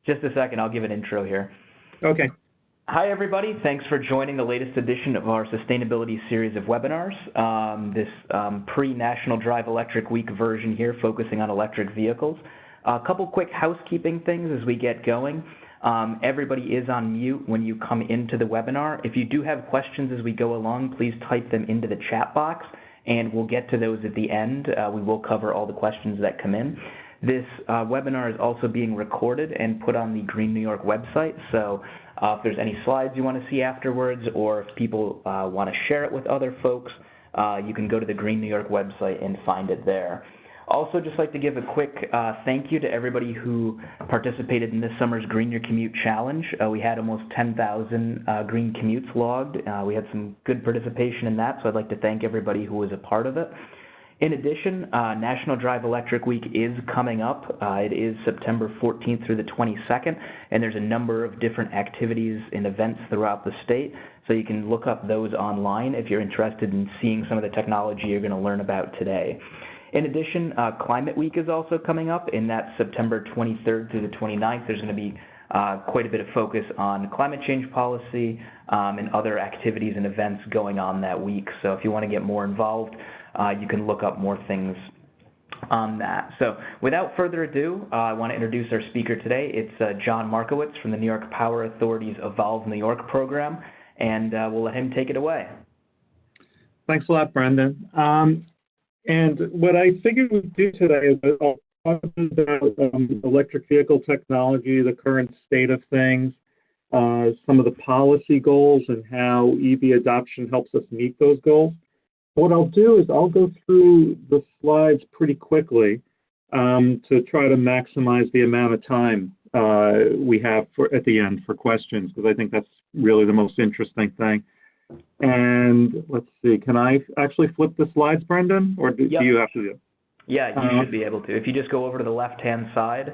Just a second, I'll give an intro here. Okay. Hi, everybody. Thanks for joining the latest edition of our sustainability series of webinars. This pre-National Drive Electric Week version here, focusing on electric vehicles. A couple quick housekeeping things as we get going. Everybody is on mute when you come into the webinar. If you do have questions as we go along, please type them into the chat box, and we'll get to those at the end. We will cover all the questions that come in. This webinar is also being recorded and put on the GreenNY website, so if there's any slides you want to see afterwards, or if people want to share it with other folks, you can go to the GreenNY website and find it there. Also, just like to give a quick thank you to everybody who participated in this summer's Green Your Commute Challenge. We had almost 10,000 green commutes logged. We had some good participation in that, so I'd like to thank everybody who was a part of it. In addition, National Drive Electric Week is coming up. It is September 14th through the 22nd, and there's a number of different activities and events throughout the state, so you can look up those online if you're interested in seeing some of the technology you're going to learn about today. In addition, Climate Week is also coming up, and that's September 23rd through the 29th. There's going to be quite a bit of focus on climate change policy and other activities and events going on that week. So if you want to get more involved, you can look up more things on that. So without further ado, I want to introduce our speaker today. It's John Markowitz from the New York Power Authority's Evolve New York program, and we'll let him take it away. Thanks a lot, Brendan. And what I figured we'd do today is I'll talk about electric vehicle technology, the current state of things, some of the policy goals, and how EV adoption helps us meet those goals. What I'll do is I'll go through the slides pretty quickly to try to maximize the amount of time we have at the end for questions, because I think that's really the most interesting thing. And let's see, can I actually flip the slides, Brendan, or do you have to do it? Yeah, you should be able to. If you just go over to the left-hand side,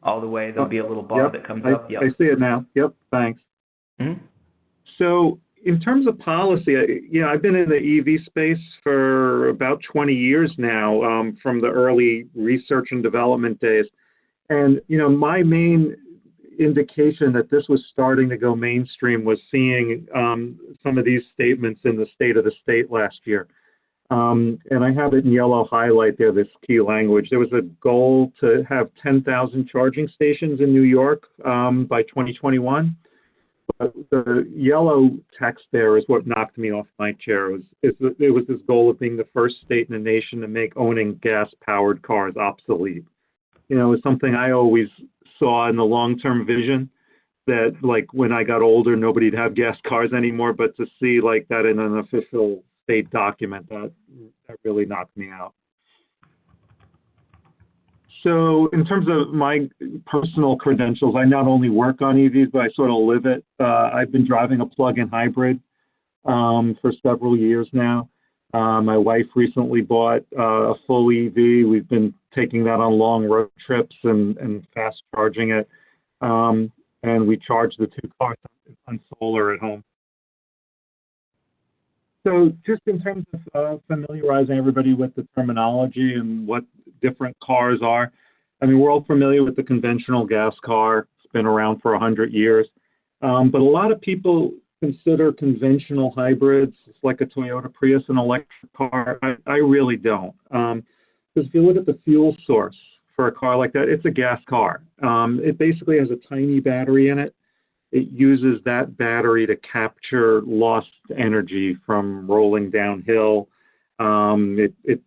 all the way, there'll be a little bar that comes up. I see it now. Yep, thanks. Mm-hmm. So in terms of policy, I've been in the EV space for about 20 years now, from the early research and development days. And, my main indication that this was starting to go mainstream was seeing some of these statements in the State of the State last year. And I have it in yellow highlight there, this key language. There was a goal to have 10,000 charging stations in New York by 2021. But the yellow text there is what knocked me off my chair. It was this goal of being the first state in the nation to make owning gas-powered cars obsolete. It was something I always saw in the long-term vision, that like when I got older, nobody'd have gas cars anymore, but to see like that in an official state document, that really knocked me out. So in terms of my personal credentials, I not only work on EVs, but I sort of live it. I've been driving a plug-in hybrid for several years now. My wife recently bought a full EV. We've been taking that on long road trips and fast charging it. And we charge the two cars on solar at home. So just in terms of familiarizing everybody with the terminology and what different cars are, we're all familiar with the conventional gas car. It's been around for 100 years. But a lot of people consider conventional hybrids, it's like a Toyota Prius, an electric car. I really don't. Because if you look at the fuel source for a car like that, it's a gas car. It basically has a tiny battery in it. It uses that battery to capture lost energy from rolling downhill. It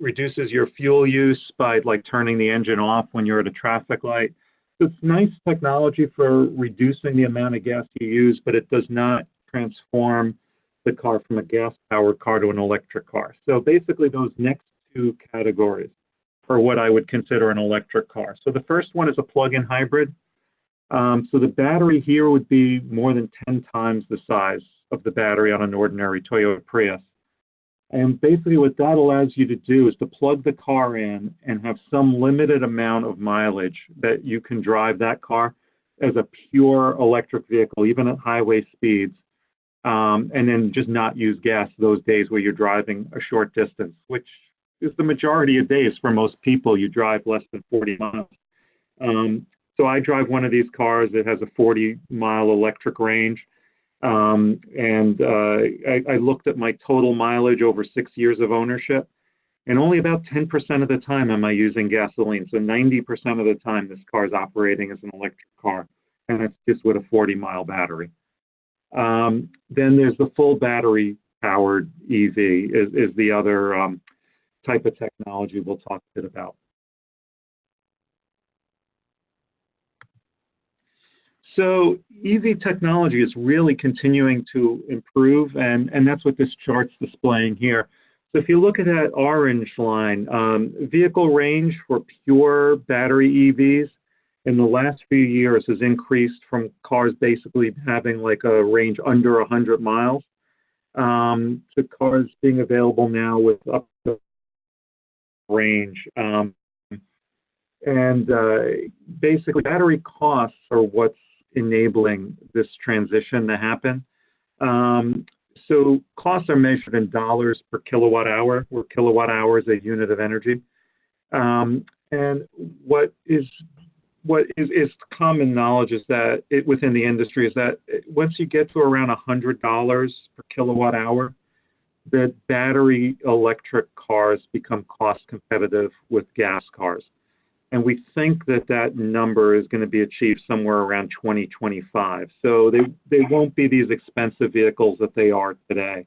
reduces your fuel use by like turning the engine off when you're at a traffic light. It's nice technology for reducing the amount of gas you use, but it does not transform the car from a gas-powered car to an electric car. So basically those next two categories are what I would consider an electric car. So the first one is a plug-in hybrid. So the battery here would be more than 10 times the size of the battery on an ordinary Toyota Prius. And basically what that allows you to do is to plug the car in and have some limited amount of mileage that you can drive that car as a pure electric vehicle, even at highway speeds, and then just not use gas those days where you're driving a short distance, which is the majority of days for most people. You drive less than 40 miles. So I drive one of these cars that has a 40-mile electric range. I looked at my total mileage over 6 years of ownership, and only about 10% of the time am I using gasoline. So 90% of the time this car is operating as an electric car, and it's just with a 40-mile battery. Then there's the full battery-powered EV is the other type of technology we'll talk a bit about. So EV technology is really continuing to improve, and that's what this chart's displaying here. So if you look at that orange line, vehicle range for pure battery EVs in the last few years has increased from cars basically having like a range under 100 miles to cars being available now with up to range. Basically, battery costs are what's enabling this transition to happen. So costs are measured in dollars per kilowatt hour, where kilowatt hour is a unit of energy. And what is common knowledge is that within the industry is that once you get to around $100 per kilowatt hour, that battery electric cars become cost competitive with gas cars. And we think that that number is going to be achieved somewhere around 2025. So they won't be these expensive vehicles that they are today.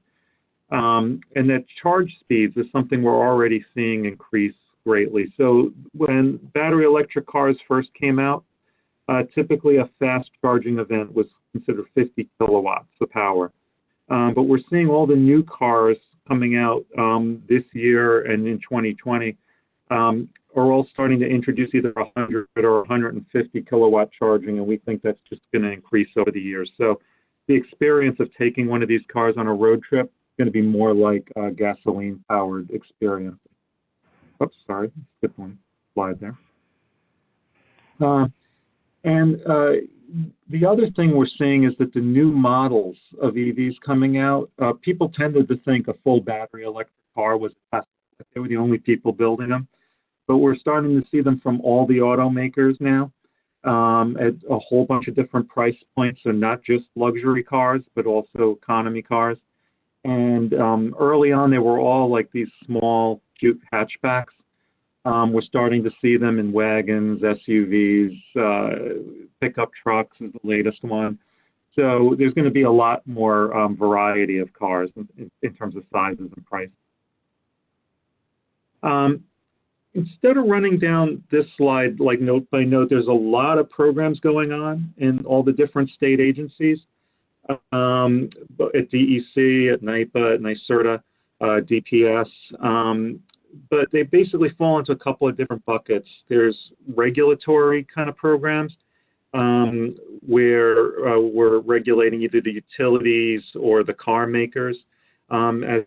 And that charge speeds is something we're already seeing increase greatly. So when battery electric cars first came out, typically a fast charging event was considered 50 kilowatts of power. But we're seeing all the new cars coming out this year and in 2020 are all starting to introduce either 100 or 150 kilowatt charging, and we think that's just going to increase over the years. So the experience of taking one of these cars on a road trip is going to be more like a gasoline-powered experience. Oops, sorry, skip one slide there. The other thing we're seeing is that the new models of EVs coming out, people tended to think a full battery electric car was a Tesla. They were the only people building them. But we're starting to see them from all the automakers now at a whole bunch of different price points. So not just luxury cars, but also economy cars. And early on, they were all like these small, cute hatchbacks. We're starting to see them in wagons, SUVs, pickup trucks is the latest one. So there's going to be a lot more variety of cars in terms of sizes and price. Instead of running down this slide like note by note, there's a lot of programs going on in all the different state agencies, at DEC, at NYPA, at NYSERDA, DPS. But they basically fall into a couple of different buckets. There's regulatory kind of programs where we're regulating either the utilities or the car makers. As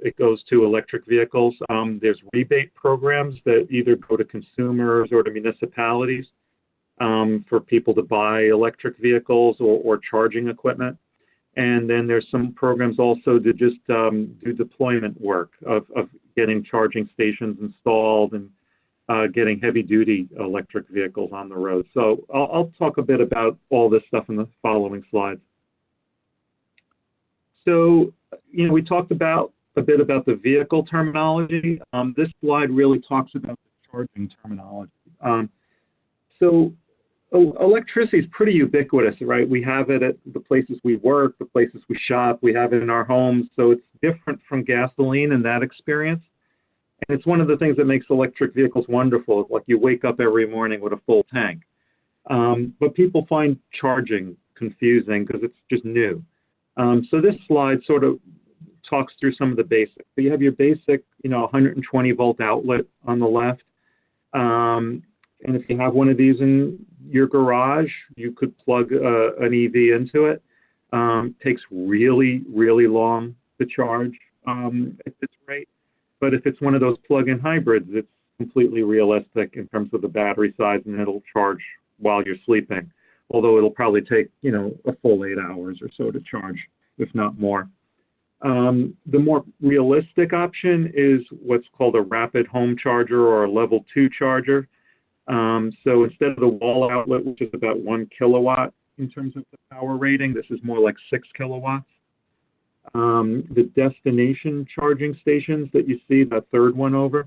it goes to electric vehicles. There's rebate programs that either go to consumers or to municipalities for people to buy electric vehicles or charging equipment. And then there's some programs also to just do deployment work of getting charging stations installed and getting heavy-duty electric vehicles on the road. So I'll talk a bit about all this stuff in the following slides. So, we talked a bit about the vehicle terminology. This slide really talks about the charging terminology. So electricity is pretty ubiquitous, right? We have it at the places we work, the places we shop, we have it in our homes. So it's different from gasoline in that experience. And it's one of the things that makes electric vehicles wonderful. It's like you wake up every morning with a full tank. But people find charging confusing because it's just new. So this slide sort of talks through some of the basics. So you have your basic, 120 volt outlet on the left. And if you have one of these in your garage, you could plug an EV into it. Takes really, really long to charge at this rate. But if it's one of those plug-in hybrids, it's completely realistic in terms of the battery size, and it'll charge while you're sleeping. Although it'll probably take, a full 8 hours or so to charge, if not more. The more realistic option is what's called a rapid home charger or a level 2 charger. So instead of the wall outlet, which is about 1 kilowatt in terms of the power rating, this is more like 6 kilowatts. The destination charging stations that you see, that third one over,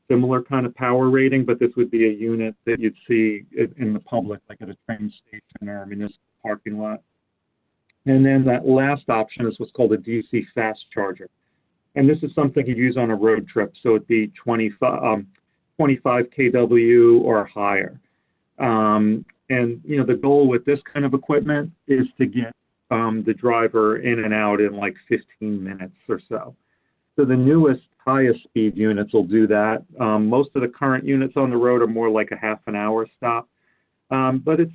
similar kind of power rating, but this would be a unit that you'd see in the public, like at a train station or a municipal parking lot. And then that last option is what's called a DC fast charger. And this is something you use on a road trip, so it'd be 25 kW or higher. And you know, the goal with this kind of equipment is to get the driver in and out in like 15 minutes or so. So the newest, highest speed units will do that. Most of the current units on the road are more like a half an hour stop. But it's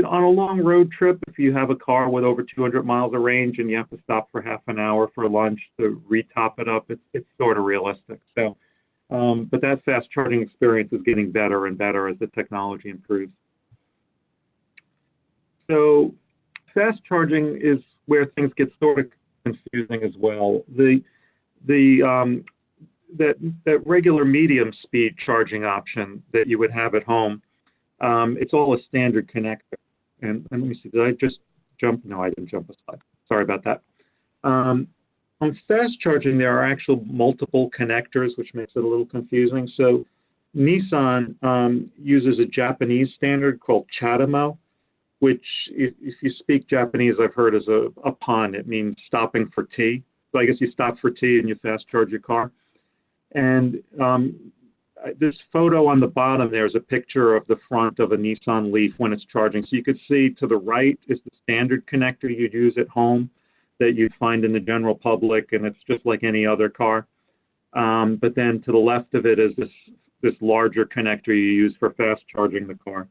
on a long road trip, if you have a car with over 200 miles of range and you have to stop for half an hour for lunch to retop it up, it's sort of realistic. So, but that fast charging experience is getting better and better as the technology improves. So fast charging is where things get sort of confusing as well. That regular medium speed charging option that you would have at home, it's all a standard connector. And let me see, did I just jump? No, I didn't jump a slide. Sorry about that. On fast charging, there are actual multiple connectors, which makes it a little confusing. So Nissan uses a Japanese standard called CHAdeMO, which, if you speak Japanese, I've heard is a pun. It means stopping for tea. So I guess you stop for tea and you fast charge your car. And this photo on the bottom there is a picture of the front of a Nissan Leaf when it's charging. So you could see to the right is the standard connector you'd use at home that you'd find in the general public, and it's just like any other car. But then to the left of it is this larger connector you use for fast charging the car.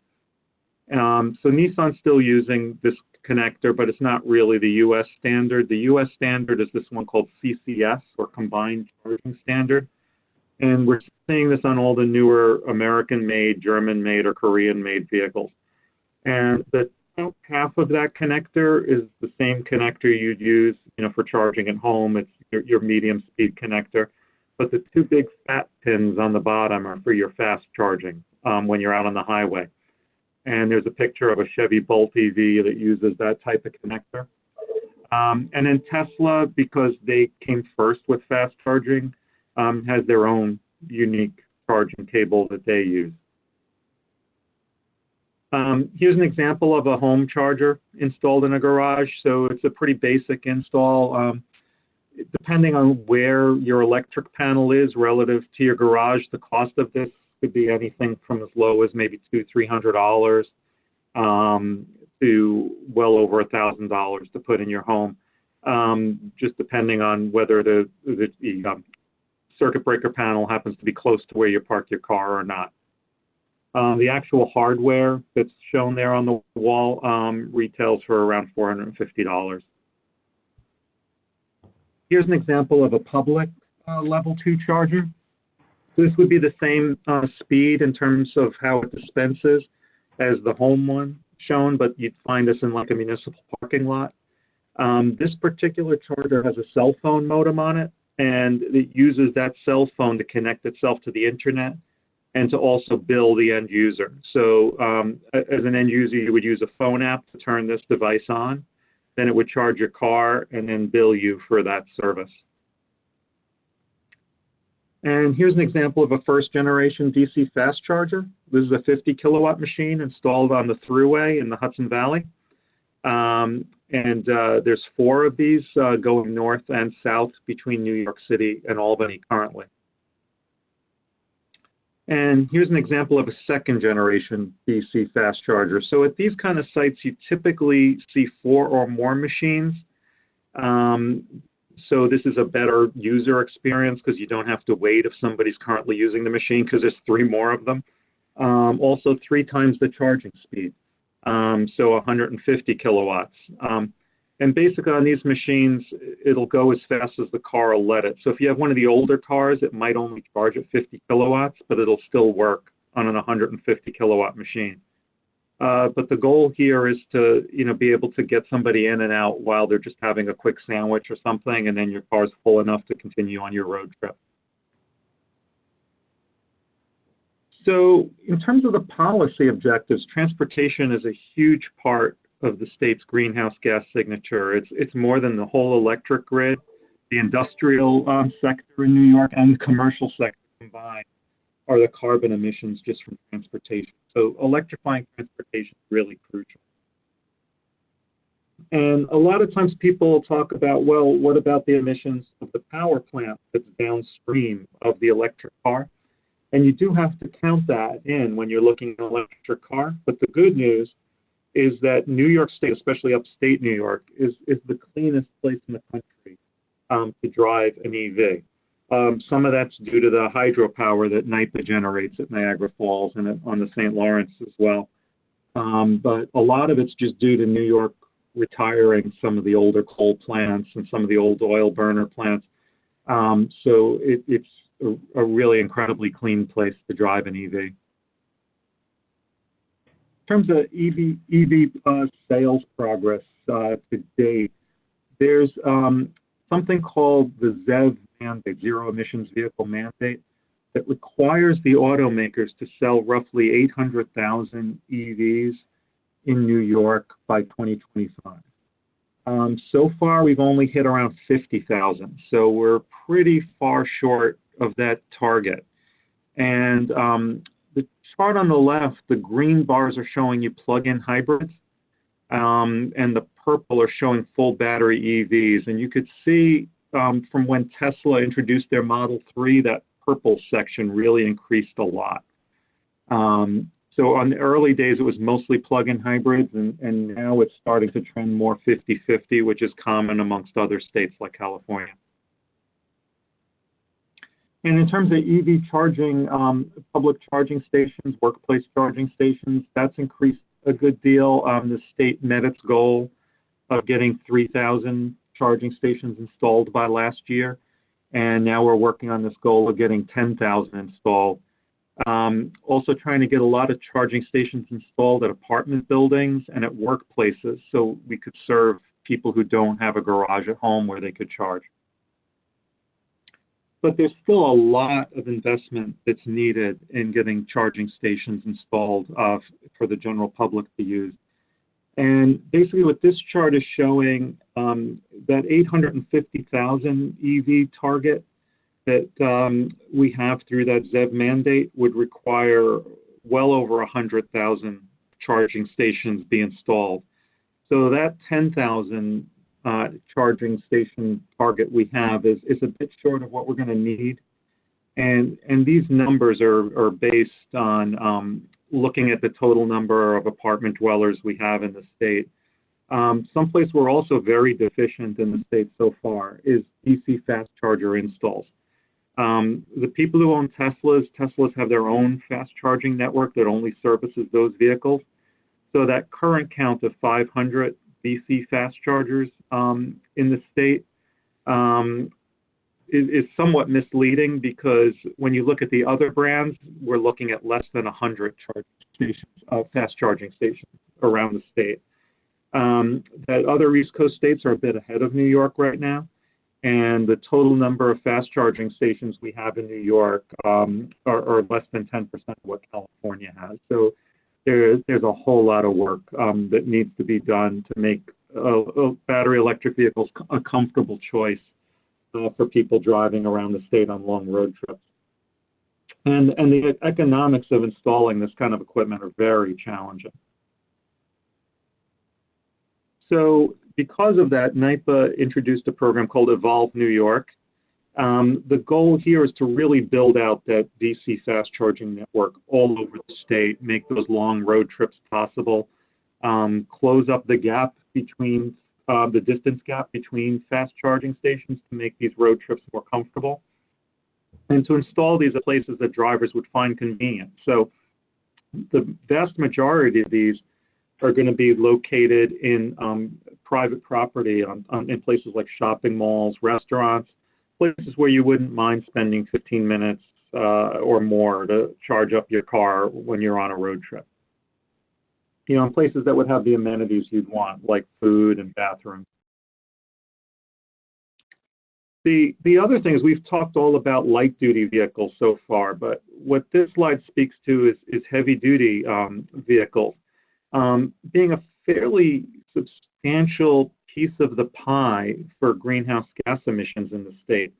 So Nissan's still using this connector, but it's not really the US standard. The US standard is this one called CCS, or Combined Charging Standard. And we're seeing this on all the newer American-made, German-made, or Korean-made vehicles. And the top half of that connector is the same connector you'd use, for charging at home. It's your medium-speed connector. But the two big fat pins on the bottom are for your fast charging when you're out on the highway. And there's a picture of a Chevy Bolt EV that uses that type of connector. And then Tesla, because they came first with fast charging, has their own unique charging cable that they use. Here's an example of a home charger installed in a garage. So it's a pretty basic install. Depending on where your electric panel is relative to your garage, the cost of this could be anything from as low as maybe $200-300 to well over $1,000 to put in your home, just depending on whether the circuit breaker panel happens to be close to where you park your car or not. The actual hardware that's shown there on the wall retails for around $450. Here's an example of a public level 2 charger. This would be the same speed in terms of how it dispenses as the home one shown, but you'd find this in like a municipal parking lot. This particular charger has a cell phone modem on it, and it uses that cell phone to connect itself to the internet and to also bill the end user. So as an end user, you would use a phone app to turn this device on. Then it would charge your car and then bill you for that service. And here's an example of a first generation DC fast charger. This is a 50 kilowatt machine installed on the Thruway in the Hudson Valley. There's 4 of these going north and south between New York City and Albany currently. And here's an example of a second generation DC fast charger. So at these kind of sites, you typically see 4 or more machines. So this is a better user experience because you don't have to wait if somebody's currently using the machine because there's 3 more of them. Also 3 times the charging speed, so 150 kilowatts. And basically on these machines, it'll go as fast as the car will let it. So if you have one of the older cars, it might only charge at 50 kilowatts, but it'll still work on an 150 kilowatt machine. But the goal here is to, be able to get somebody in and out while they're just having a quick sandwich or something, and then your car's full enough to continue on your road trip. So in terms of the policy objectives, transportation is a huge part of the state's greenhouse gas signature. It's more than the whole electric grid, the industrial sector in New York, and the commercial sector combined are the carbon emissions just from transportation. So electrifying transportation is really crucial. And a lot of times people talk about, well, what about the emissions of the power plant that's downstream of the electric car? And you do have to count that in when you're looking at an electric car. But the good news is that New York State, especially upstate New York, is the cleanest place in the country to drive an EV. Some of that's due to the hydropower that NYPA generates at Niagara Falls and on the St. Lawrence as well. But a lot of it's just due to New York retiring some of the older coal plants and some of the old oil burner plants. So it's a really incredibly clean place to drive an EV. In terms of EV sales progress to date, there's something called the ZEV mandate, Zero Emissions Vehicle Mandate, that requires the automakers to sell roughly 800,000 EVs in New York by 2025. So far, we've only hit around 50,000, so we're pretty far short of that target. And the chart on the left, the green bars are showing you plug-in hybrids, and the purple are showing full battery EVs. And you could see from when Tesla introduced their Model 3, that purple section really increased a lot. So on the early days, it was mostly plug-in hybrids, and now it's starting to trend more 50-50, which is common amongst other states like California. And in terms of EV charging, public charging stations, workplace charging stations, that's increased a good deal. The state met its goal of getting 3,000 charging stations installed by last year, and now we're working on this goal of getting 10,000 installed. Also trying to get a lot of charging stations installed at apartment buildings and at workplaces so we could serve people who don't have a garage at home where they could charge. But there's still a lot of investment that's needed in getting charging stations installed for the general public to use. And basically what this chart is showing, that 850,000 EV target that we have through that ZEV mandate would require well over 100,000 charging stations be installed. So that 10,000 charging station target we have is a bit short of what we're going to need. And these numbers are based on looking at the total number of apartment dwellers we have in the state. Someplace we're also very deficient in the state so far is DC fast charger installs. The people who own Teslas have their own fast charging network that only services those vehicles. So that current count of 500 DC fast chargers in the state is somewhat misleading, because when you look at the other brands, we're looking at less than 100 charging stations, fast charging stations around the state. That other East Coast states are a bit ahead of New York right now. And the total number of fast charging stations we have in New York are less than 10% of what California has. So there's a whole lot of work that needs to be done to make battery electric vehicles a comfortable choice for people driving around the state on long road trips. And the economics of installing this kind of equipment are very challenging. So because of that, NYPA introduced a program called Evolve New York. The goal here is to really build out that DC fast charging network all over the state, make those long road trips possible, close up the gap between the distance gap between fast charging stations to make these road trips more comfortable, and to install these at places that drivers would find convenient. So the vast majority of these are going to be located in private property in places like shopping malls, restaurants, places where you wouldn't mind spending 15 minutes or more to charge up your car when you're on a road trip. in places that would have the amenities you'd want, like food and bathrooms. The other thing is we've talked all about light duty vehicles so far, but what this slide speaks to is heavy duty vehicles being a fairly substantial piece of the pie for greenhouse gas emissions in the state.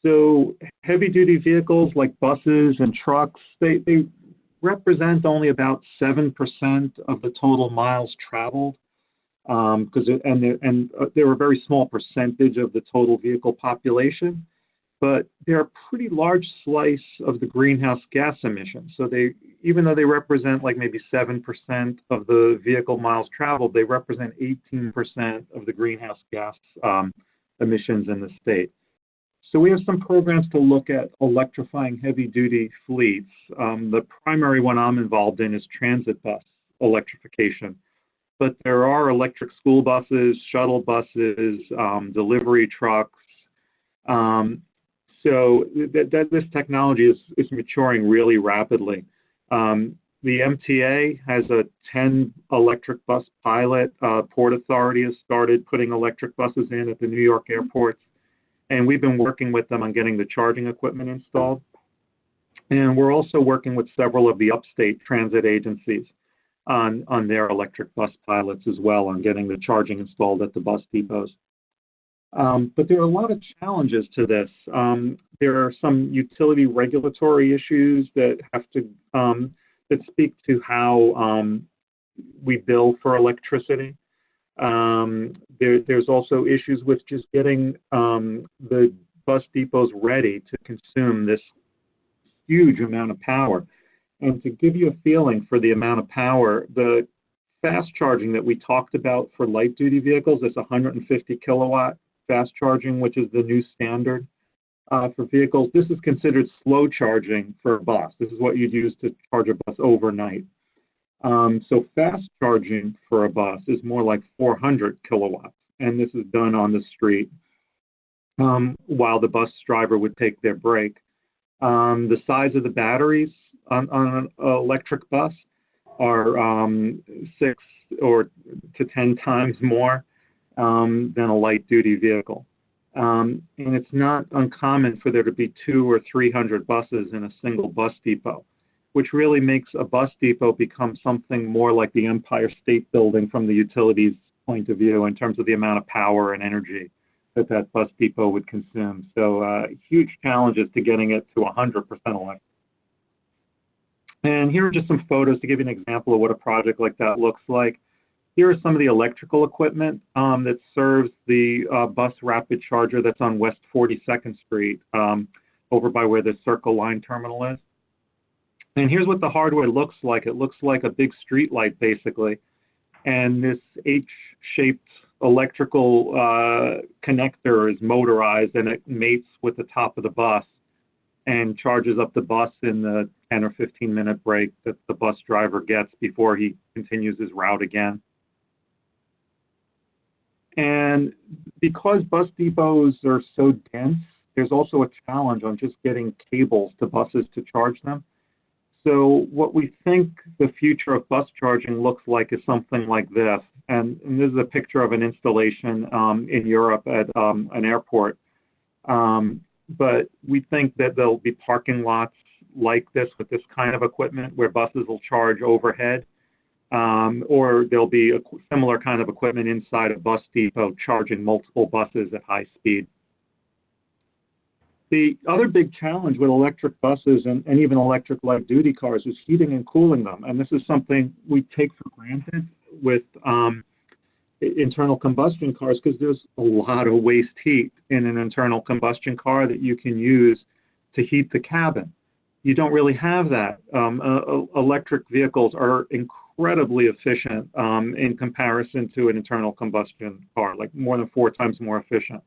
So heavy duty vehicles like buses and trucks, they represent only about 7% of the total miles traveled. They're a very small percentage of the total vehicle population, but they're a pretty large slice of the greenhouse gas emissions. So even though they represent like maybe 7% of the vehicle miles traveled, they represent 18% of the greenhouse gas emissions in the state. So we have some programs to look at electrifying heavy-duty fleets. The primary one I'm involved in is transit bus electrification. But there are electric school buses, shuttle buses, delivery trucks. So this technology is maturing really rapidly. The MTA has a 10 electric bus pilot. Port Authority has started putting electric buses in at the New York airports. And we've been working with them on getting the charging equipment installed. And we're also working with several of the upstate transit agencies on their electric bus pilots as well, on getting the charging installed at the bus depots. But there are a lot of challenges to this. There are some utility regulatory issues that have to that speak to how we bill for electricity. There's also issues with just getting the bus depots ready to consume this huge amount of power. And to give you a feeling for the amount of power, the fast charging that we talked about for light duty vehicles is 150 kilowatt fast charging, which is the new standard for vehicles. This is considered slow charging for a bus. This is what you'd use to charge a bus overnight. So fast charging for a bus is more like 400 kilowatts, and this is done on the street while the bus driver would take their break. The size of the batteries on an electric bus are 6 or to 10 times more than a light-duty vehicle. And it's not uncommon for there to be 200 or 300 buses in a single bus depot, which really makes a bus depot become something more like the Empire State Building from the utilities point of view in terms of the amount of power and energy that bus depot would consume. So huge challenges to getting it to 100% electric. And here are just some photos to give you an example of what a project like that looks like. Here are some of the electrical equipment that serves the bus rapid charger that's on West 42nd Street over by where the Circle Line terminal is. And here's what the hardware looks like. It looks like a big street light, basically. And this H-shaped electrical connector is motorized, and it mates with the top of the bus and charges up the bus in the 10 or 15-minute break that the bus driver gets before he continues his route again. And because bus depots are so dense, there's also a challenge on just getting cables to buses to charge them. So what we think the future of bus charging looks like is something like this. And this is a picture of an installation in Europe at an airport. But we think that there'll be parking lots like this with this kind of equipment where buses will charge overhead, or there'll be a similar kind of equipment inside a bus depot charging multiple buses at high speed. The other big challenge with electric buses and even electric light-duty cars is heating and cooling them. And this is something we take for granted with internal combustion cars because there's a lot of waste heat in an internal combustion car that you can use to heat the cabin. You don't really have that. Electric vehicles are incredibly efficient in comparison to an internal combustion car, like more than 4 times more efficient.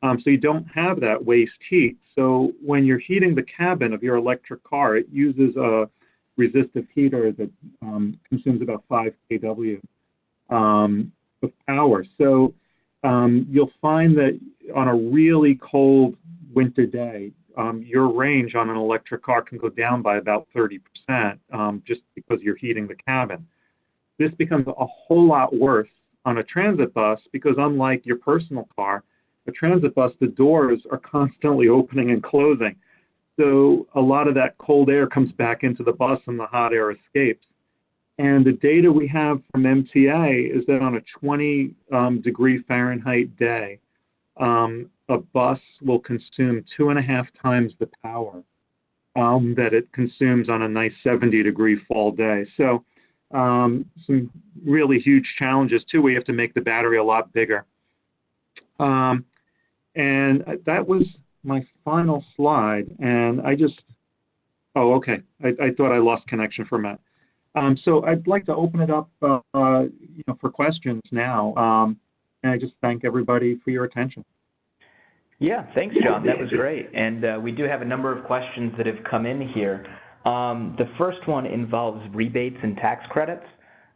So you don't have that waste heat. So when you're heating the cabin of your electric car, it uses a resistive heater that consumes about 5 kW of power. So you'll find that on a really cold winter day, your range on an electric car can go down by about 30% just because you're heating the cabin. this becomes a whole lot worse on a transit bus because unlike your personal car, a transit bus, the doors are constantly opening and closing. So a lot of that cold air comes back into the bus and the hot air escapes. And the data we have from MTA is that on a 20 degree Fahrenheit day, a bus will consume 2.5 times the power that it consumes on a nice 70 degree fall day. So some really huge challenges too. We have to make the battery a lot bigger. And that was my final slide. And oh, okay. I thought I lost connection for a minute. So I'd like to open it up for questions now. And I just thank everybody for your attention. Yeah, thanks, John. That was great. And we do have a number of questions that have come in here. The first one involves rebates and tax credits.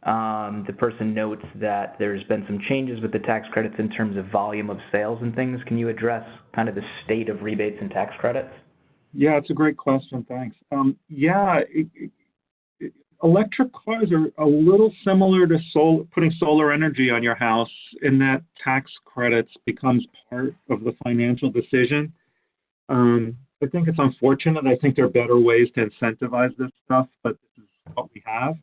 The person notes that there's been some changes with the tax credits in terms of volume of sales and things. Can you address kind of the state of rebates and tax credits? Yeah, it's a great question. Thanks. Electric cars are a little similar to putting solar energy on your house in that tax credits becomes part of the financial decision. I think it's unfortunate. I think there are better ways to incentivize this stuff, but this is what we have.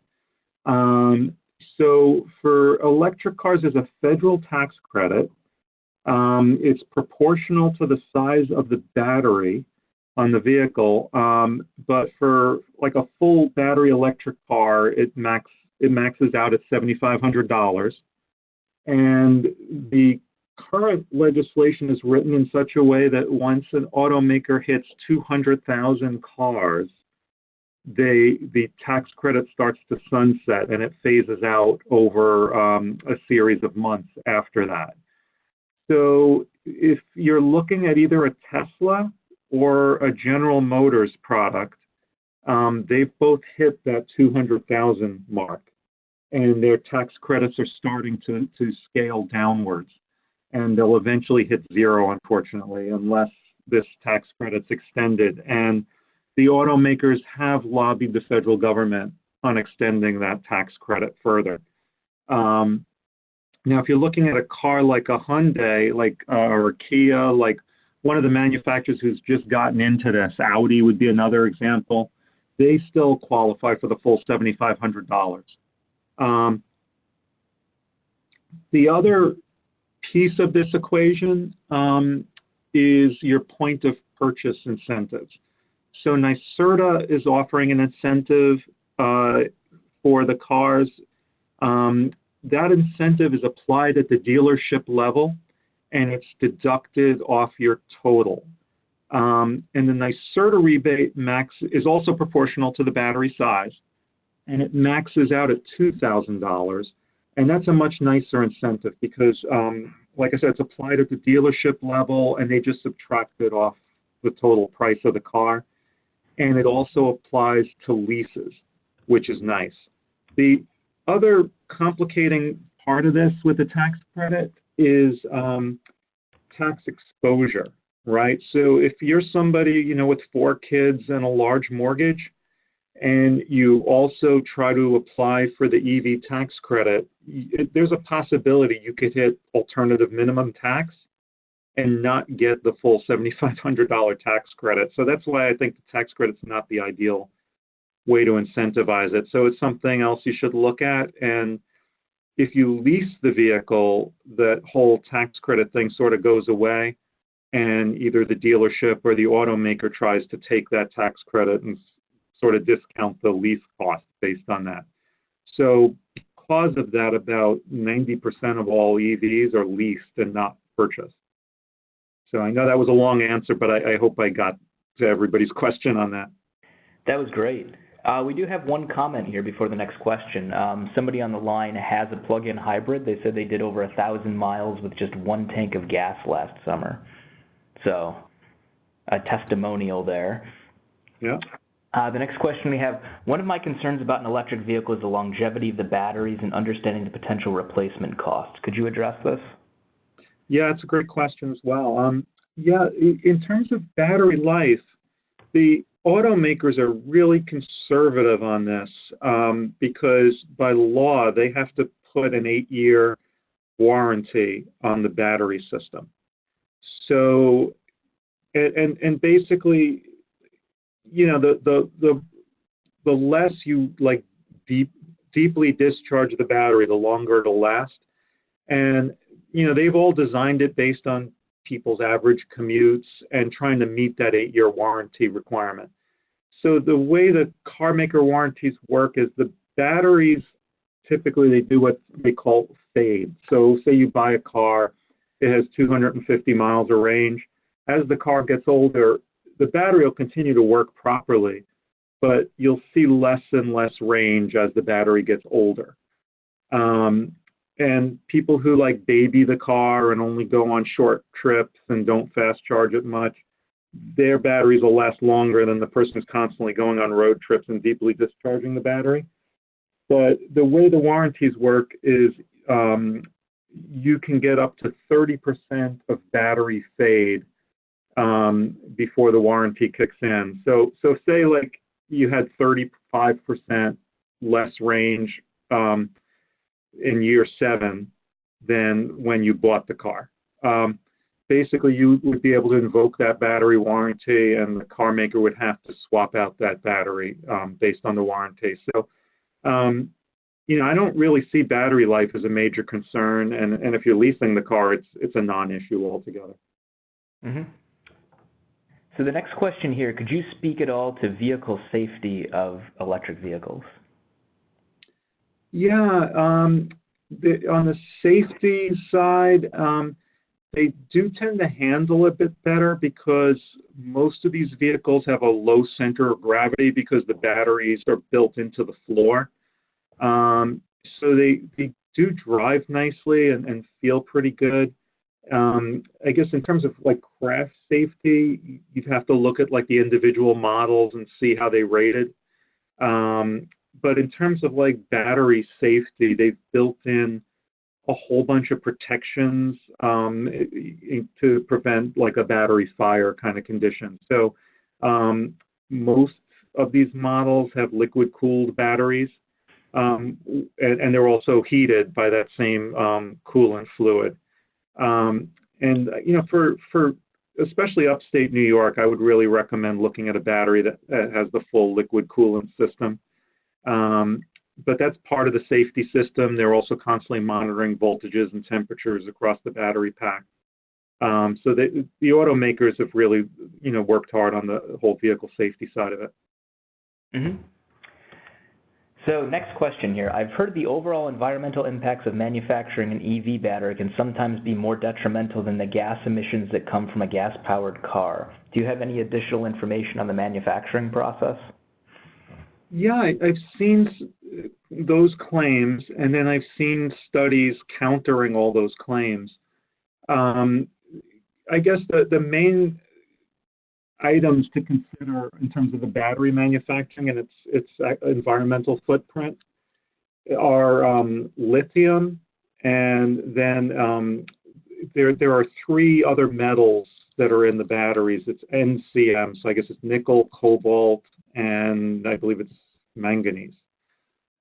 So for electric cars, there's a federal tax credit. It's proportional to the size of the battery on the vehicle, but for like a full battery electric car, it maxes out at $7,500. And the current legislation is written in such a way that once an automaker hits 200,000 cars, the tax credit starts to sunset and it phases out over a series of months after that. So if you're looking at either a Tesla or a General Motors product, they've both hit that 200,000 mark, and their tax credits are starting to scale downwards. And they'll eventually hit zero, unfortunately, unless this tax credit's extended. And the automakers have lobbied the federal government on extending that tax credit further. Now, if you're looking at a car like a Hyundai, or a Kia, like one of the manufacturers who's just gotten into this, Audi would be another example, they still qualify for the full $7,500. The other piece of this equation is your point of purchase incentives. So NYSERDA is offering an incentive for the cars. That incentive is applied at the dealership level, and it's deducted off your total. And the NYSERDA rebate max is also proportional to the battery size, and it maxes out at $2,000. And that's a much nicer incentive because, like I said, it's applied at the dealership level, and they just subtract it off the total price of the car. And it also applies to leases, which is nice. The other complicating part of this with the tax credit is tax exposure, right? So if you're somebody, with 4 kids and a large mortgage, and you also try to apply for the EV tax credit, there's a possibility you could hit alternative minimum tax and not get the full $7,500 tax credit. So that's why I think the tax credit's not the ideal way to incentivize it. So it's something else you should look at. And if you lease the vehicle, that whole tax credit thing sort of goes away, and either the dealership or the automaker tries to take that tax credit and sort of discount the lease cost based on that. So because of that, about 90% of all EVs are leased and not purchased. So I know that was a long answer, but I hope I got to everybody's question on that. That was great. We do have one comment here before the next question. Somebody on the line has a plug-in hybrid. They said they did over 1,000 miles with just 1 tank of gas last summer. So a testimonial there. Yeah. The next question we have, one of my concerns about an electric vehicle is the longevity of the batteries and understanding the potential replacement cost. Could you address this? Yeah, it's a great question as well. In terms of battery life, the automakers are really conservative on this because by law they have to put an 8-year warranty on the battery system. So, and basically, you know, the less you like deeply discharge the battery, the longer it'll last. And you know, they've all designed it based on people's average commutes and trying to meet that 8-year warranty requirement. So the way the car maker warranties work is the batteries, typically they do what they call fade. So say you buy a car, it has 250 miles of range. As the car gets older, the battery will continue to work properly, but you'll see less and less range as the battery gets older. And people who like baby the car and only go on short trips and don't fast charge it much, their batteries will last longer than the person who's constantly going on road trips and deeply discharging the battery. But the way the warranties work is you can get up to 30% of battery fade before the warranty kicks in. So say like you had 35% less range in year 7 than when you bought the car. Basically, you would be able to invoke that battery warranty, and the car maker would have to swap out that battery based on the warranty. So, you know, I don't really see battery life as a major concern, and if you're leasing the car, it's a non-issue altogether. Mm-hmm. So the next question here, could you speak at all to vehicle safety of electric vehicles? Yeah, on the safety side, they do tend to handle it a bit better because most of these vehicles have a low center of gravity because the batteries are built into the floor. So they do drive nicely and feel pretty good. I guess in terms of like crash safety, you'd have to look at like the individual models and see how they rated. But in terms of like battery safety, they've built in a whole bunch of protections to prevent like a battery fire kind of condition. So most of these models have liquid cooled batteries, and they're also heated by that same coolant fluid. And you know, for especially upstate New York, I would really recommend looking at a battery that has the full liquid coolant system. But that's part of the safety system. They're also constantly monitoring voltages and temperatures across the battery pack. So the automakers have really, you know, worked hard on the whole vehicle safety side of it. Mm-hmm. So next question here. I've heard the overall environmental impacts of manufacturing an EV battery can sometimes be more detrimental than the gas emissions that come from a gas-powered car. Do you have any additional information on the manufacturing process? Yeah, I've seen those claims, and then I've seen studies countering all those claims. I guess the main items to consider in terms of the battery manufacturing and its environmental footprint are lithium, and then there are 3 other metals that are in the batteries. It's NCM, so I guess it's nickel, cobalt, and I believe it's manganese.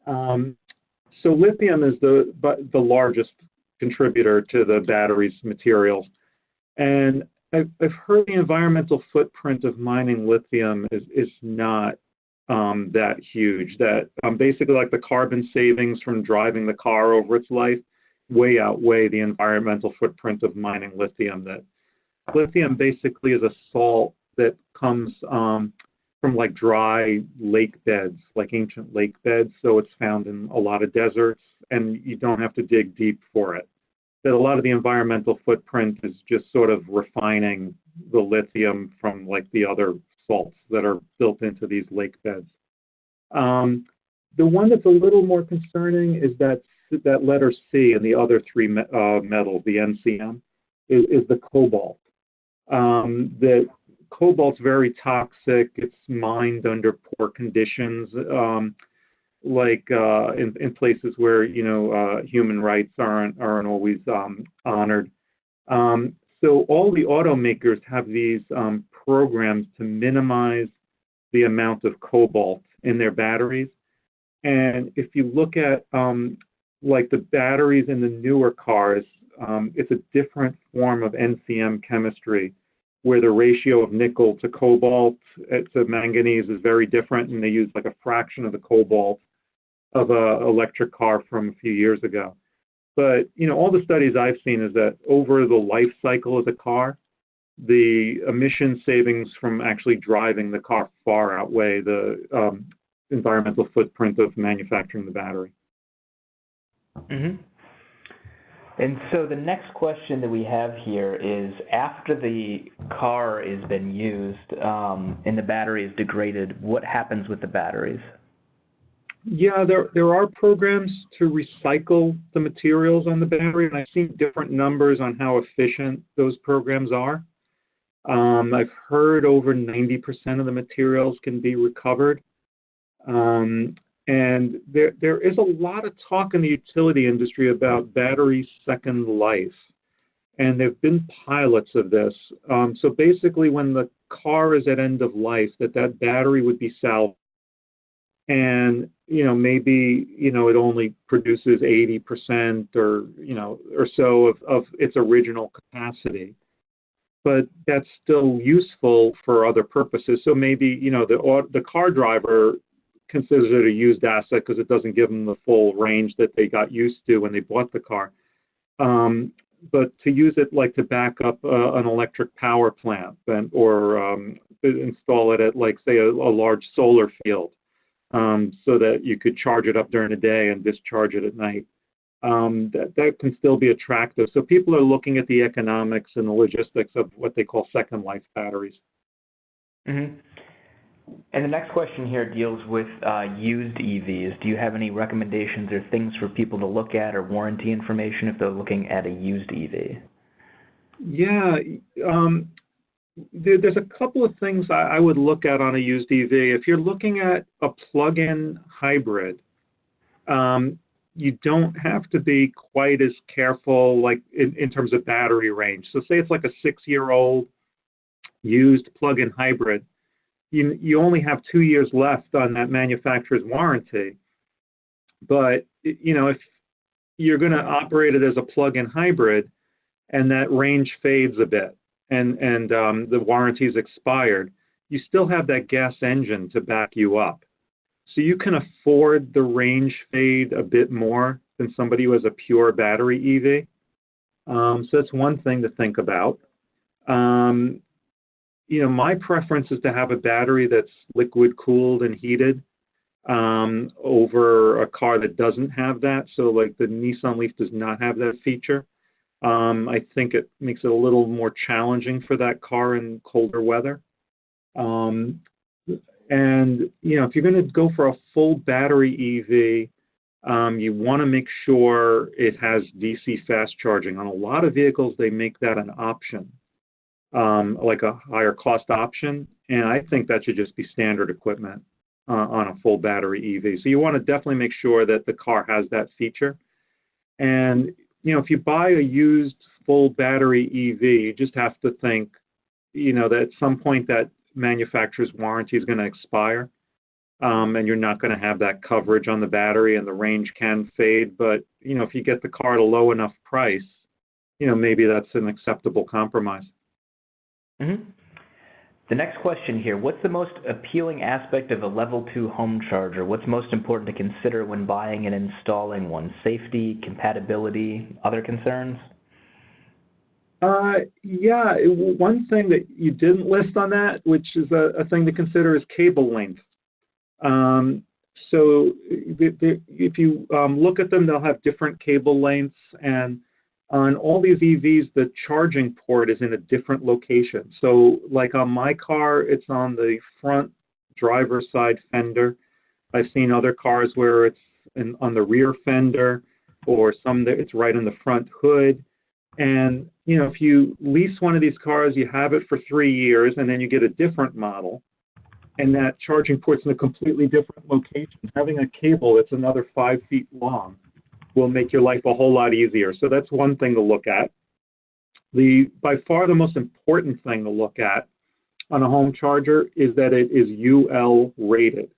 So lithium is the largest contributor to the battery's materials. And I've heard the environmental footprint of mining lithium is not that huge. That basically like the carbon savings from driving the car over its life way outweigh the environmental footprint of mining lithium. That lithium basically is a salt that comes from like dry lake beds, like ancient lake beds. So it's found in a lot of deserts, and you don't have to dig deep for it. That a lot of the environmental footprint is just sort of refining the lithium from like the other salts that are built into these lake beds. The one that's a little more concerning is that letter C and the other 3 metals, the NCM, is the cobalt. The cobalt's very toxic. It's mined under poor conditions, like in places where, you know, human rights aren't always honored. So all the automakers have these programs to minimize the amount of cobalt in their batteries. And if you look at like the batteries in the newer cars, it's a different form of NCM chemistry where the ratio of nickel to cobalt to manganese is very different, and they use like a fraction of the cobalt of an electric car from a few years ago. But, you know, all the studies I've seen is that over the life cycle of the car, the emission savings from actually driving the car far outweigh the environmental footprint of manufacturing the battery. Mm-hmm. And so the next question that we have here is, after the car has been used and the battery is degraded, what happens with the batteries? Yeah, there are programs to recycle the materials on the battery, and I've seen different numbers on how efficient those programs are. I've heard over 90% of the materials can be recovered. And there is a lot of talk in the utility industry about battery second life. And there have been pilots of this. So basically, when the car is at end of life, that battery would be salvaged. And, you know, maybe, you know, it only produces 80% or, you know, or so of its original capacity. But that's still useful for other purposes. So maybe, you know, the car driver considers it a used asset because it doesn't give them the full range that they got used to when they bought the car. But to use it like to back up an electric power plant or install it at, like, say, a large solar field so that you could charge it up during the day and discharge it at night. That can still be attractive. So people are looking at the economics and the logistics of what they call second life batteries. Mm-hmm. And the next question here deals with used EVs. Do you have any recommendations or things for people to look at, or warranty information if they're looking at a used EV? Yeah, there's a couple of things I would look at on a used EV. If you're looking at a plug-in hybrid, you don't have to be quite as careful, like in terms of battery range. So say it's like a 6-year-old used plug-in hybrid. You only have 2 years left on that manufacturer's warranty. But, you know, if you're going to operate it as a plug-in hybrid and that range fades a bit and the warranty's expired, you still have that gas engine to back you up. So you can afford the range fade a bit more than somebody who has a pure battery EV. So that's one thing to think about. You know, my preference is to have a battery that's liquid cooled and heated over a car that doesn't have that. So like the Nissan Leaf does not have that feature. I think it makes it a little more challenging for that car in colder weather. And, you know, if you're going to go for a full battery EV, you want to make sure it has DC fast charging. On a lot of vehicles, they make that an option. Like a higher cost option, and I think that should just be standard equipment on a full battery EV. So you want to definitely make sure that the car has that feature. And, you know, if you buy a used full battery EV, you just have to think, you know, that at some point that manufacturer's warranty is going to expire, and you're not going to have that coverage on the battery, and the range can fade. But, you know, if you get the car at a low enough price, you know, maybe that's an acceptable compromise. Mm-hmm. The next question here, what's the most appealing aspect of a level 2 home charger? What's most important to consider when buying and installing one? Safety, compatibility, other concerns? Yeah, one thing that you didn't list on that, which is a thing to consider, is cable length. So if you look at them, they'll have different cable lengths, and on all these EVs, the charging port is in a different location. So like on my car, it's on the front driver's side fender. I've seen other cars where it's on the rear fender, or some that it's right in the front hood. And, you know, if you lease one of these cars, you have it for 3 years, and then you get a different model, and that charging port's in a completely different location. Having a cable that's another 5 feet long will make your life a whole lot easier. So that's one thing to look at. By far the most important thing to look at on a home charger is that it is UL rated.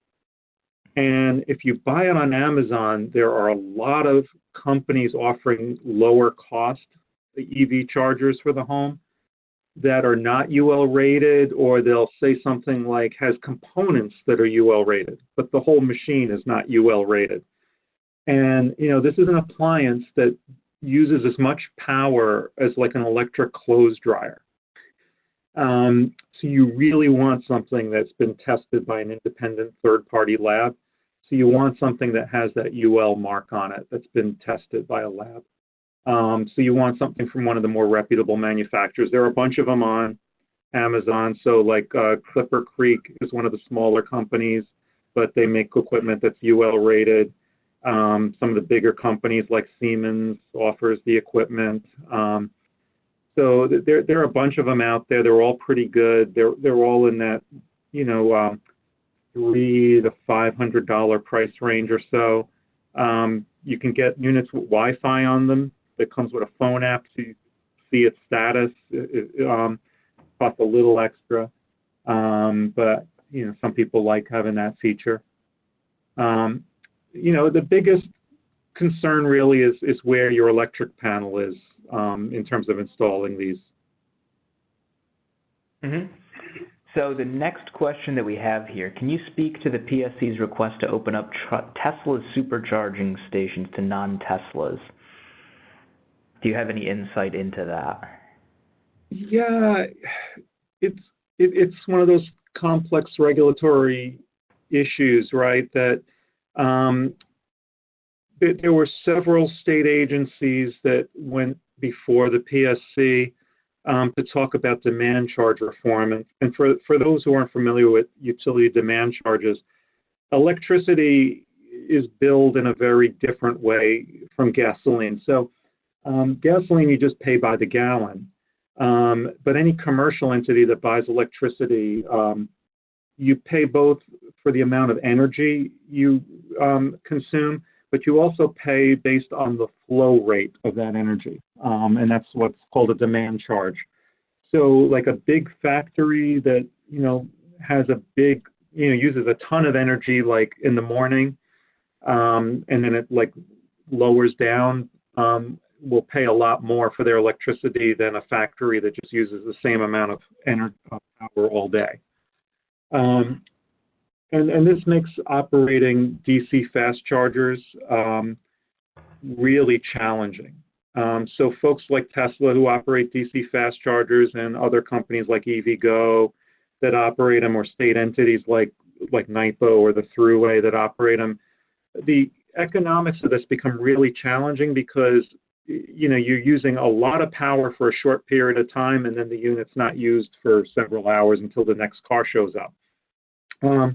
And if you buy it on Amazon, there are a lot of companies offering lower cost EV chargers for the home that are not UL rated, or they'll say something like has components that are UL rated, but the whole machine is not UL rated. And, this is an appliance that uses as much power as like an electric clothes dryer. So you really want something that's been tested by an independent third-party lab. So you want something that has that UL mark on it that's been tested by a lab. So you want something from one of the more reputable manufacturers. There are a bunch of them on Amazon. So like Clipper Creek is one of the smaller companies, but they make equipment that's UL rated. Some of the bigger companies like Siemens offers the equipment. So there are a bunch of them out there. They're all pretty good. They're all in that, $300 to $500 price range or so. You can get units with Wi-Fi on them. That comes with a phone app so you see its status. It costs a little extra, but some people like having that feature. The biggest concern really is where your electric panel is in terms of installing these. Mm-hmm. So the next question that we have here, can you speak to the PSC's request to open up Tesla's supercharging stations to non-Teslas? Do you have any insight into that? Yeah, it's one of those complex regulatory issues, right? That there were several state agencies that went before the PSC to talk about demand charge reform. And for those who aren't familiar with utility demand charges, electricity is billed in a very different way from gasoline. So gasoline, you just pay by the gallon. But any commercial entity that buys electricity, you pay both for the amount of energy you consume, but you also pay based on the flow rate of that energy. And that's what's called a demand charge. So like a big factory that, has a big, uses a ton of energy like in the morning, and then it like lowers down, will pay a lot more for their electricity than a factory that just uses the same amount of energy power all day. And this makes operating DC fast chargers really challenging. So folks like Tesla who operate DC fast chargers and other companies like EVgo that operate them, or state entities like NYPO or the Thruway that operate them, the economics of this become really challenging because you're using a lot of power for a short period of time, and then the unit's not used for several hours until the next car shows up. So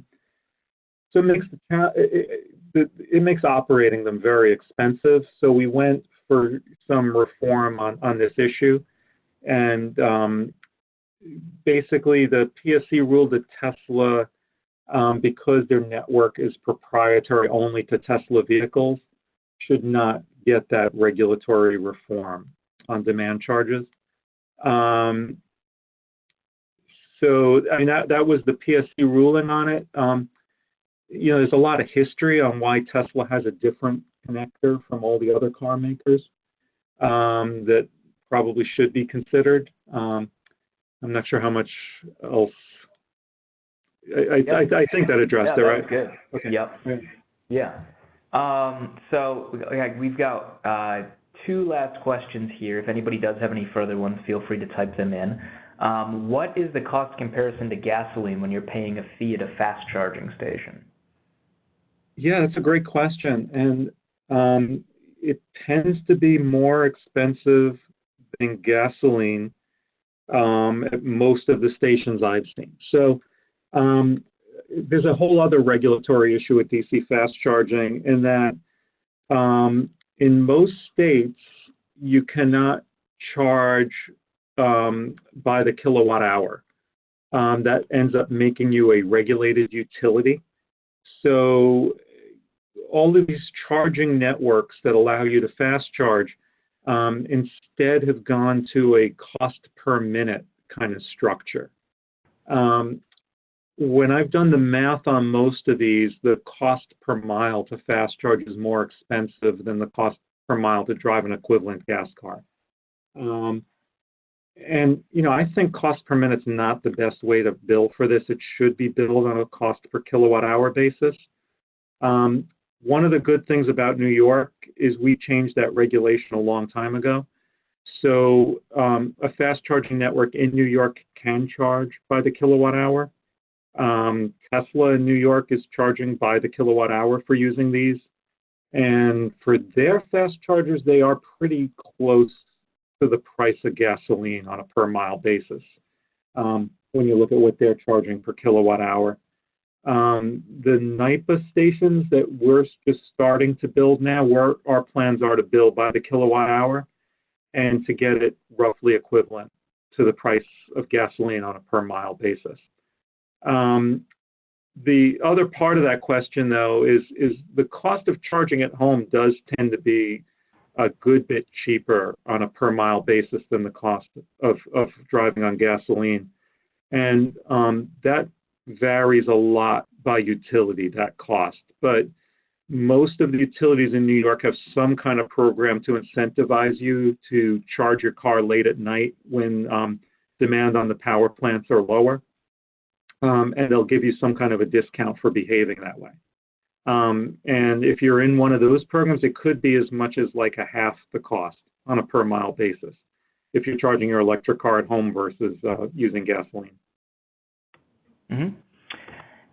it makes operating them very expensive. So we went for some reform on this issue, and basically the PSC ruled that Tesla, because their network is proprietary only to Tesla vehicles, should not get that regulatory reform on demand charges. So I mean that was the PSC ruling on it. There's a lot of history on why Tesla has a different connector from all the other car makers that probably should be considered. I'm not sure how much else. I think that addressed it, right? Good. Okay. Yep. Yeah. So we've got two last questions here. If anybody does have any further ones, feel free to type them in. What is the cost comparison to gasoline when you're paying a fee at a fast charging station? Yeah, that's a great question. And it tends to be more expensive than gasoline at most of the stations I've seen. So there's a whole other regulatory issue with DC fast charging in that in most states, you cannot charge by the kilowatt hour. That ends up making you a regulated utility. So all of these charging networks that allow you to fast charge instead have gone to a cost per minute kind of structure. When I've done the math on most of these, the cost per mile to fast charge is more expensive than the cost per mile to drive an equivalent gas car. And, I think cost per minute's not the best way to bill for this. It should be billed on a cost per kilowatt hour basis. One of the good things about New York is we changed that regulation a long time ago. So a fast charging network in New York can charge by the kilowatt hour. Tesla in New York is charging by the kilowatt hour for using these. And for their fast chargers, they are pretty close to the price of gasoline on a per mile basis when you look at what they're charging per kilowatt hour. The NIPA stations that we're just starting to build now, where our plans are to build by the kilowatt hour and to get it roughly equivalent to the price of gasoline on a per mile basis. The other part of that question, though, is the cost of charging at home does tend to be a good bit cheaper on a per mile basis than the cost of driving on gasoline. And that varies a lot by utility, that cost. But most of the utilities in New York have some kind of program to incentivize you to charge your car late at night when demand on the power plants are lower. And they'll give you some kind of a discount for behaving that way. And if you're in one of those programs, it could be as much as like a half the cost on a per mile basis if you're charging your electric car at home versus using gasoline. Mm-hmm.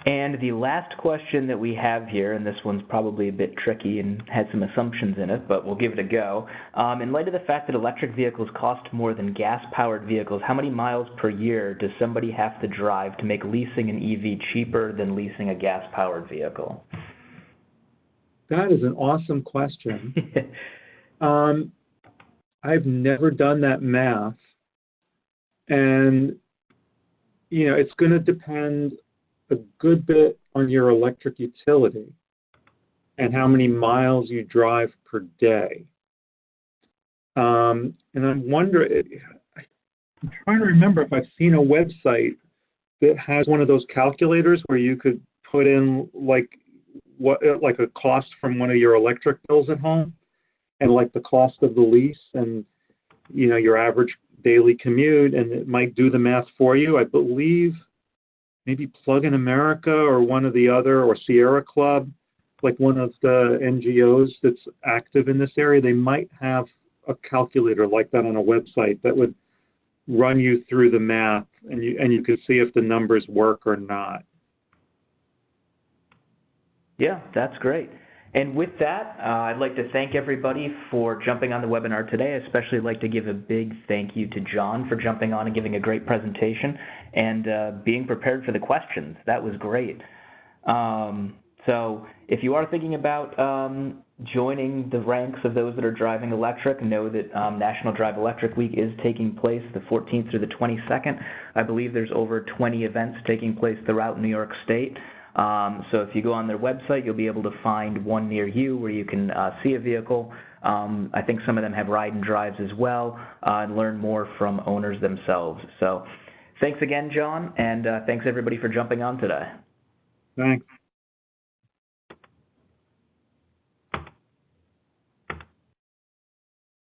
And the last question that we have here, and this one's probably a bit tricky and has some assumptions in it, but we'll give it a go. In light of the fact that electric vehicles cost more than gas-powered vehicles, how many miles per year does somebody have to drive to make leasing an EV cheaper than leasing a gas-powered vehicle? That is an awesome question. I've never done that math. And, it's going to depend a good bit on your electric utility and how many miles you drive per day. And I'm wondering, I'm trying to remember if I've seen a website that has one of those calculators where you could put in like a cost from one of your electric bills at home and like the cost of the lease and, your average daily commute, and it might do the math for you. I believe maybe Plug in America or one of the other, or Sierra Club, like one of the NGOs that's active in this area, they might have a calculator like that on a website that would run you through the math, and you could see if the numbers work or not. Yeah, that's great. And with that, I'd like to thank everybody for jumping on the webinar today. I'd especially like to give a big thank you to John for jumping on and giving a great presentation and being prepared for the questions. That was great. So if you are thinking about joining the ranks of those that are driving electric, know that National Drive Electric Week is taking place the 14th through the 22nd. I believe there's over 20 events taking place throughout New York State. So if you go on their website, you'll be able to find one near you where you can see a vehicle. I think some of them have ride and drives as well, and learn more from owners themselves. So thanks again, John, and thanks everybody for jumping on today. Thanks.